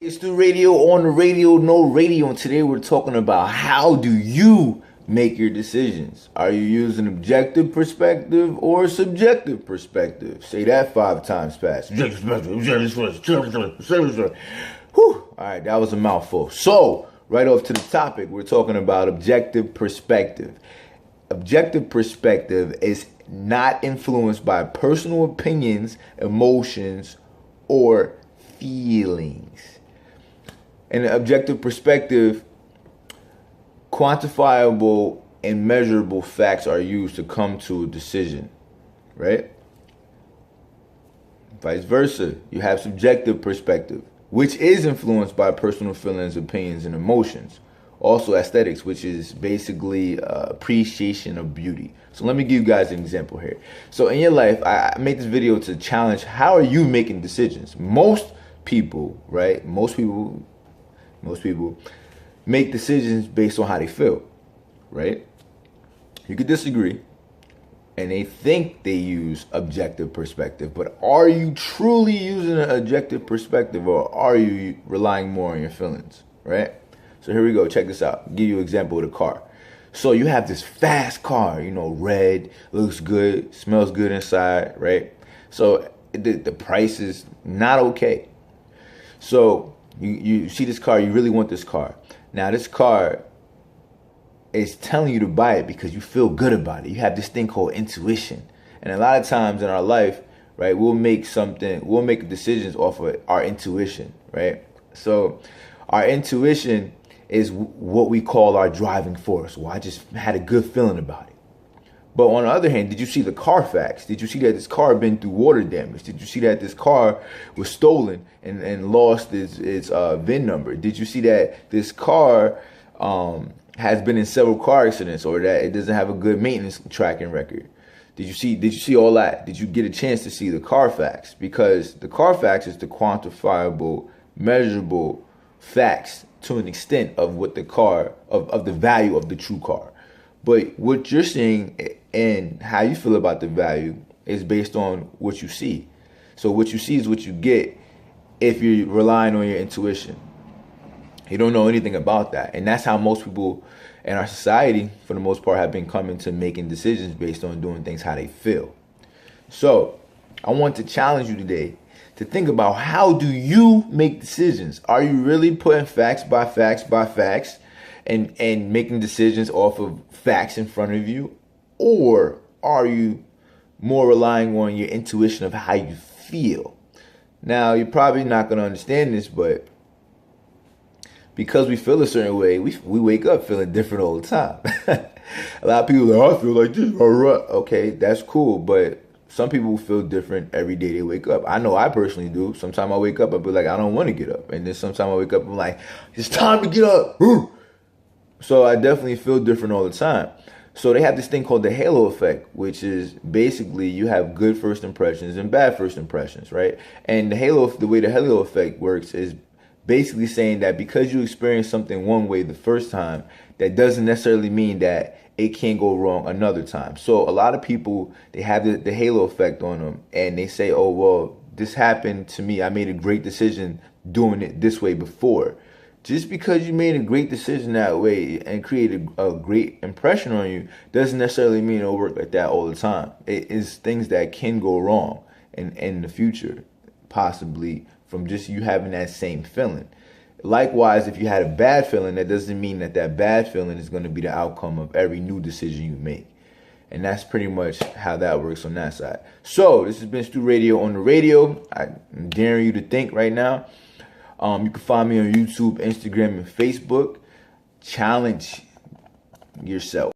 It's the radio on the radio, no radio, and today we're talking about how do you make your decisions? Are you using objective perspective or subjective perspective? Say that 5 times fast. Whew. All right, that was a mouthful. So, right off to the topic, we're talking about objective perspective. Objective perspective is not influenced by personal opinions, emotions, or feelings. In an objective perspective, quantifiable and measurable facts are used to come to a decision, right? Vice versa, you have subjective perspective, which is influenced by personal feelings, opinions, and emotions. Also aesthetics, which is basically appreciation of beauty. So let me give you guys an example here. So in your life, I made this video to challenge, how are you making decisions? Most people, right? Most people make decisions based on how they feel, right? You could disagree, and they think they use objective perspective, but are you truly using an objective perspective, or are you relying more on your feelings, right? So here we go, check this out. I'll give you an example of the car. So you have this fast car, red, looks good, smells good inside, right? So the price is not okay. So you see this car, you really want this car. Now this car is telling you to buy it because you feel good about it. You have this thing called intuition. And a lot of times in our life, right, we'll make decisions off of our intuition, right? So our intuition is what we call our driving force. Well, I just had a good feeling about it. But on the other hand, did you see the Carfax? Did you see that this car had been through water damage? Did you see that this car was stolen and lost its VIN number? Did you see that this car has been in several car accidents, or that it doesn't have a good maintenance tracking record? Did you see all that? Did you get a chance to see the Carfax? Because the Carfax is the quantifiable, measurable facts to an extent of what the car, of the value of the true car. But what you're seeing and how you feel about the value is based on what you see. So what you see is what you get if you're relying on your intuition. You don't know anything about that. And that's how most people in our society, for the most part, have been coming to making decisions based on doing things how they feel. So I want to challenge you today to think about, how do you make decisions? Are you really putting facts by facts by facts and making decisions off of facts in front of you? Or are you more relying on your intuition of how you feel? Now, you're probably not going to understand this, but because we feel a certain way, we wake up feeling different all the time. A lot of people are like, I feel like this. All right. Okay, that's cool. But some people feel different every day they wake up. I know I personally do. Sometimes I wake up, I'll be like, I don't want to get up. And then sometimes I wake up, I'm like, it's time to get up. So I definitely feel different all the time. So they have this thing called the halo effect, which is basically you have good first impressions and bad first impressions, right? And the way the halo effect works is basically saying that because you experience something one way the first time, that doesn't necessarily mean that it can't go wrong another time. So a lot of people, they have the halo effect on them, and they say, oh, well, this happened to me. I made a great decision doing it this way before. Just because you made a great decision that way and created a great impression on you doesn't necessarily mean it'll work like that all the time. It is things that can go wrong in the future, possibly from just you having that same feeling. Likewise, if you had a bad feeling, that doesn't mean that bad feeling is going to be the outcome of every new decision you make. And that's pretty much how that works on that side. So this has been Stu Radio on the radio. I'm daring you to think right now. You can find me on YouTube, Instagram, and Facebook. Challenge yourself.